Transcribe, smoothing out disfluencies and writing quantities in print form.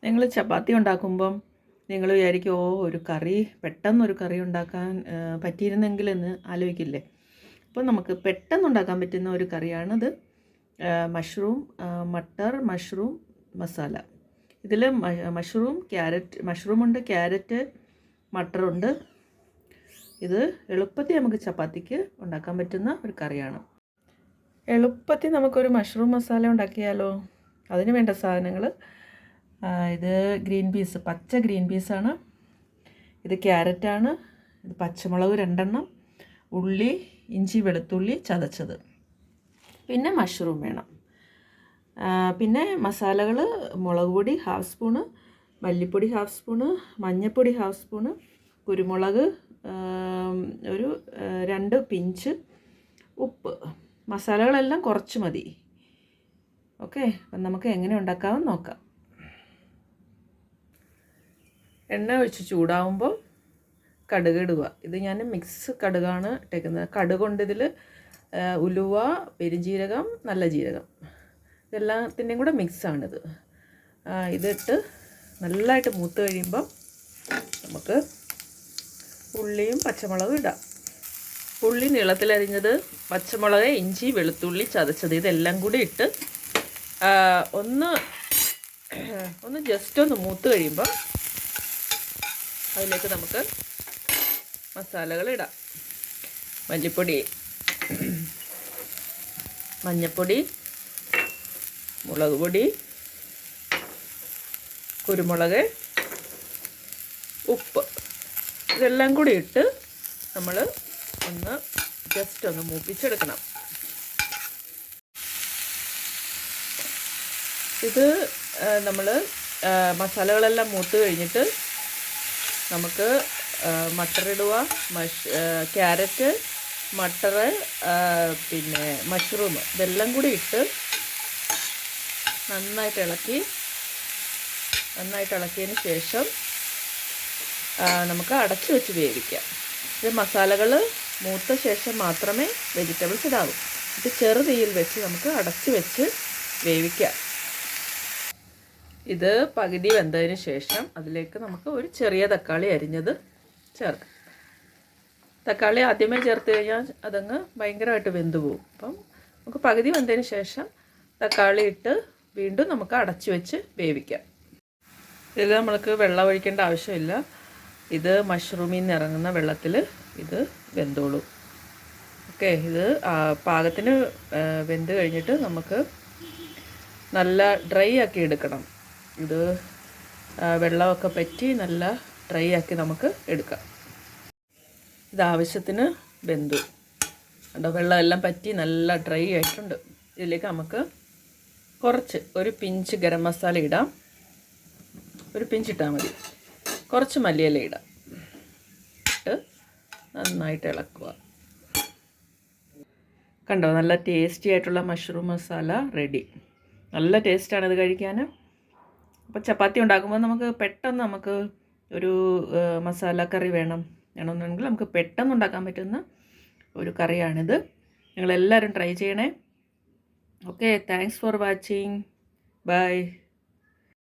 നിങ്ങൾ ചപ്പാത്തി ഉണ്ടാക്കുമ്പം നിങ്ങൾ വിചാരിക്കും ഒരു കറി പെട്ടെന്നൊരു കറി ഉണ്ടാക്കാൻ പറ്റിയിരുന്നെങ്കിലെന്ന് ആലോചിക്കില്ലേ. അപ്പോൾ നമുക്ക് പെട്ടെന്ന് ഉണ്ടാക്കാൻ പറ്റുന്ന ഒരു കറിയാണിത്. മട്ടർ മഷ്റൂം മസാല. ഇതിൽ മഷ്റൂമുണ്ട്, ക്യാരറ്റ്, മട്ടറുണ്ട്. ഇത് എളുപ്പത്തിൽ നമുക്ക് ചപ്പാത്തിക്ക് ഉണ്ടാക്കാൻ പറ്റുന്ന ഒരു കറിയാണ്. എളുപ്പത്തിൽ നമുക്കൊരു മഷ്റൂം മസാല ഉണ്ടാക്കിയാലോ? അതിന് വേണ്ട സാധനങ്ങൾ: ഇത് ഗ്രീൻ പീസ്, പച്ച ഗ്രീൻ പീസാണ്. ഇത് ക്യാരറ്റാണ്. ഇത് പച്ചമുളക് 2 എണ്ണം, ഉള്ളി, ഇഞ്ചി, വെളുത്തുള്ളി ചതച്ചത്, പിന്നെ മഷ്റൂം വേണം. പിന്നെ മസാലകൾ: മുളക് പൊടി 1/2 സ്പൂണ്, മല്ലിപ്പൊടി 1/2 സ്പൂണ്, മഞ്ഞൾപ്പൊടി 1/2 സ്പൂണ്, കുരുമുളക് ഒരു 2 പിഞ്ച്, ഉപ്പ്. മസാലകളെല്ലാം കുറച്ച് മതി. ഓക്കെ, അപ്പം നമുക്ക് എങ്ങനെ ഉണ്ടാക്കാമെന്ന് നോക്കാം. എണ്ണ ഒഴിച്ച് ചൂടാവുമ്പോൾ കടുക് ഇടുക. ഇത് ഞാൻ മിക്സ് കടുകാണ് ഇട്ടേക്കുന്നത്. കടുകുണ്ട് ഇതിൽ, ഉലുവ, പെരുംജീരകം, നല്ല ജീരകം, ഇതെല്ലാത്തിൻ്റെയും കൂടെ മിക്സാണിത്. ഇതിട്ട് നല്ലതായിട്ട് മൂത്ത് കഴിയുമ്പം നമുക്ക് ഉള്ളിയും പച്ചമുളകും ഇടാം. ഉള്ളി നീളത്തിലരിഞ്ഞത്, പച്ചമുളക്, ഇഞ്ചി, വെളുത്തുള്ളി ചതച്ചത്, ഇതെല്ലാം കൂടി ഇട്ട് ഒന്ന് ജസ്റ്റ് ഒന്ന് മൂത്ത് കഴിയുമ്പോൾ അതിലേക്ക് നമുക്ക് മസാലകൾ ഇടാം. മല്ലിപ്പൊടി, മഞ്ഞൾപ്പൊടി, മുളക് പൊടി, കുരുമുളക്, ഉപ്പ്, ഇതെല്ലാം കൂടി ഇട്ട് നമ്മൾ ജസ്റ്റ് ഒന്ന് മൂപ്പിച്ചെടുക്കണം. ഇത് നമ്മൾ മസാലകളെല്ലാം മൂത്ത് കഴിഞ്ഞിട്ട് നമുക്ക് മട്ടർ ഇടുക. ക്യാരറ്റ്, മട്ടർ, പിന്നെ മഷ്റൂം, ഇതെല്ലാം കൂടി ഇട്ട് നന്നായിട്ട് ഇളക്കിയതിന് ശേഷം നമുക്ക് അടച്ചു വെച്ച് വേവിക്കാം. ഇത് മസാലകൾ മൂത്ത ശേഷം മാത്രമേ വെജിറ്റബിൾസ് ഇടാവൂ. ഇത് ചെറു തീയിൽ വെച്ച് നമുക്ക് അടച്ചു വെച്ച് വേവിക്കാം. ഇത് പകുതി വെന്തതിന് ശേഷം അതിലേക്ക് നമുക്ക് ഒരു ചെറിയ തക്കാളി അരിഞ്ഞത് ചേർക്കാം. തക്കാളി ആദ്യമേ ചേർത്ത് കഴിഞ്ഞാൽ അതങ്ങ് ഭയങ്കരമായിട്ട് വെന്ത് പോകും. അപ്പം നമുക്ക് പകുതി വെന്തതിന് ശേഷം തക്കാളി ഇട്ട് വീണ്ടും നമുക്ക് അടച്ചു വെച്ച് വേവിക്കാം. ഇതിൽ നമ്മൾക്ക് വെള്ളം ഒഴിക്കേണ്ട ആവശ്യമില്ല. ഇത് മഷ്റൂമിൽ നിന്ന് ഇറങ്ങുന്ന വെള്ളത്തിൽ ഇത് വെന്തോളും. ഓക്കെ, ഇത് പാകത്തിന് വെന്ത് കഴിഞ്ഞിട്ട് നമുക്ക് നല്ല ഡ്രൈ ആക്കി എടുക്കണം. ഇത് വെള്ളമൊക്കെ പറ്റി നല്ല ഡ്രൈ ആക്കി നമുക്ക് എടുക്കാം. ഇത് ആവശ്യത്തിന് വെന്തു കണ്ടോ, വെള്ളമെല്ലാം പറ്റി നല്ല ഡ്രൈ ആയിട്ടുണ്ട്. ഇതിലേക്ക് നമുക്ക് ഒരു പിഞ്ച് ഗരം മസാല ഇടാം. ഒരു പിഞ്ച് ഇട്ടാൽ മതി. കുറച്ച് മല്ലിയില ഇടാം. ഇട്ട് നന്നായിട്ട് ഇളക്കുക. കണ്ടോ, നല്ല ടേസ്റ്റി ആയിട്ടുള്ള മഷ്റൂം മസാല റെഡി. നല്ല ടേസ്റ്റാണ് ഇത് കഴിക്കാൻ. അപ്പോൾ ചപ്പാത്തി ഉണ്ടാക്കുമ്പോൾ നമുക്ക് ഒരു മസാല കറി വേണമെന്നുണ്ടെങ്കിൽ നമുക്ക് പെട്ടെന്ന് ഉണ്ടാക്കാൻ പറ്റുന്ന ഒരു കറിയാണിത്. നിങ്ങളെല്ലാവരും ട്രൈ ചെയ്യണേ. Okay, thanks for watching. By.